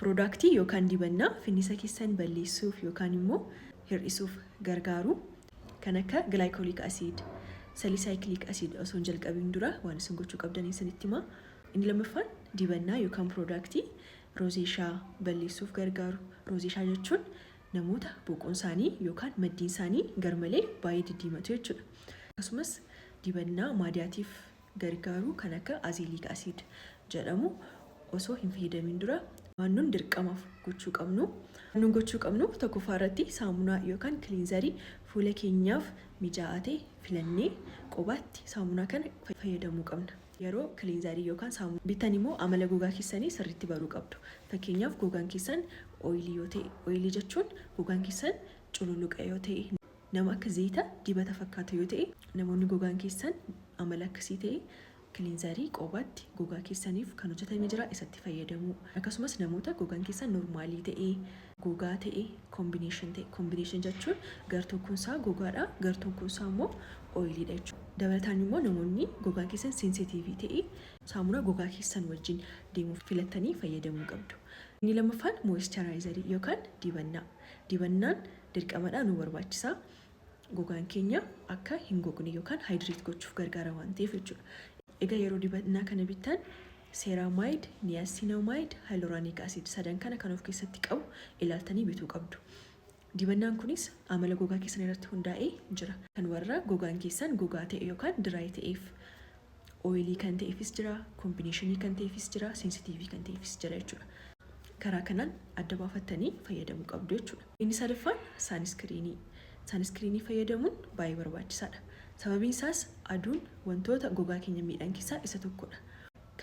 Piroodaaktii yookaan dibannaa finnisa keessan balleessuuf yookaan immoo hir'isuuf gargaaru kan akka gilaayikooliik asiid, salisaayikiliik asiid osoo hin jalqabiin dura waan isin gochuu qabdan isinitti hima. Inni lammaffaan dibannaa yookaan piroodaaktii roozeeshaa balleessuuf gargaaru. Roozeeshaa jechuun namoota boqoon isaanii yookaan maddiin isaanii garmalee baay'ee diddiimatu jechuudha. Akkasumas dibannaa maadiyaatiif gargaaru kan akka azeeliik asiid jedhamu osoo hin fayyadamin dura waan nun dirqamaaf gochuu qabnu. Nun gochuu qabnu tokkoffaa irratti saamunaa yookaan kiliinzarii fuula keenyaaf mijaa'aa ta'e filannee qobaatti saamunaa kana fayyadamuu qabna. Yeroo kiliinzarii yookaan saamunaa bittan immoo amala gogaa keessanii sirriitti baruu qabdu. Fakkeenyaaf gogaan keessan ooyilii yoo ta'e, ooyilii jechuun gogaan keessan cululuqa yoo ta'e, nama akka zayita dibata fakkaatu yoo ta'e, namoonni gogaan keessan amala akkasii ta'e kiliinzarii qobaatti gogaa keessaniif kan hojjetamee jira isatti fayyadamu. Akkasumas namoota gogaan keessan normaalii ta'e, gogaa ta'e, koombineeshin jechuun gartokkoon isaa gogaadha, gartokkoon isaa immoo ooyiliidha jechuudha. Dabalataan immoo namoonni gogaan keessan seensitiivii ta'e saamunaa gogaa keessan wajjin deemuuf filattanii fayyadamuu qabdu. Inni lammaffaan mooyischaraayizarii yookaan dibannaa. Dibannaan dirqamadhaan nu barbaachisa. Gogaan keenya akka hin gogne yookaan haayidiriit gochuuf gargaara waan ta'eef jechuudha. Egaa yeroo dibannaa kana bittan seeraamaayid, niyaasiinaamaayid, haayiluraaniik asiid sadan kana kan of keessatti qabu ilaaltanii bituu qabdu. Dibannaan kunis amala gogaa keessan irratti hundaa'ee jira. Kan warra gogaan keessan gogaa ta'e yookaan diraay ta'eef, ooyilii kan ta'eefis jira, koombineeshinii kan ta'eefis jira, seensitiivii kan ta'eefis jira jechuudha. Karaa kanaan adda baafattanii fayyadamuu qabdu jechuudha. Inni sadaffaan saaniskiriinii. Saaniskiriinii fayyadamuun baay'ee barbaachisaadha. Sababiin isaas aduun wantoota gogaa keenya miidhan keessaa isa tokkodha.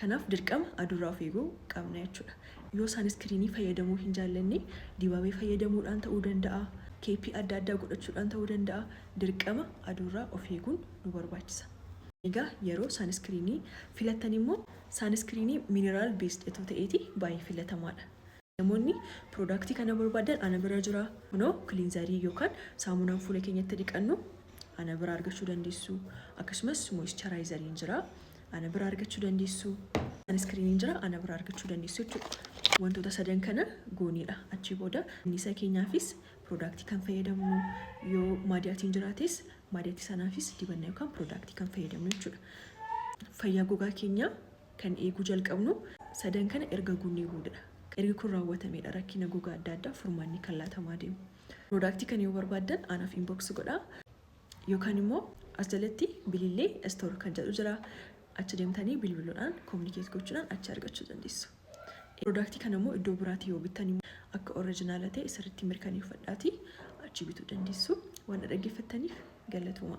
Kanaaf dirqama aduurraa of eeguu qabna jechuudha. Yoo saaniskiriinii fayyadamuu hin jaallanne dibaabee fayyadamuudhaan ta'uu danda'a, keeppii adda addaa godhachuudhaan ta'uu danda'a. Dirqama aduurraa of eeguun nu barbaachisa. Egaa yeroo saaniskiriinii filattan immoo saaniskiriinii miineraal beesd itoo ta'eeti baay'ee filatamaadha. Namoonni piroodaaktii kana barbaadan ana bira jira. Kunoo kiliinzarii yookaan saamunaan fuula keenyatti dhiqannu ana bira argachuu dandeessu. Akkasumas mooyischaraayizariin jira. Ana bira argachuu dandeessu. Saaniskiriiniin jira. Ana bira argachuu dandeessu jechuudha. Wantoota sadan kana gooniidha. Achii booda finnisa keenyaafis piroodaaktii kan fayyadamnu, yoo maadiyaatiin jiraates maadiyaatii sanaafis dibannaa yookaan piroodaaktii kan fayyadamnu jechuudha. Fayyaa gogaa keenyaa kan eeguu jalqabnu sadan kana erga guunnee boodadha. Erga kun raawwatameedha rakkina gogaa adda addaa furmaanni kan laatamaa deemu. Piroodaaktii kana yoo barbaaddan anaaf inbox godhaa. Yookaan immoo as jalatti bilillee istoor kan jedhu jira. Achi deemtanii bilbiluudhaan kominikeet gochuudhaan achi argachuu dandeessu. Piroodaaktii kana immoo iddoo biraatii yoo bittan akka oriijinaala ta'e sirriitti mirkaneeffadhaatii achi bituu dandeessu. Waan dhaggeeffattaniif galatooma.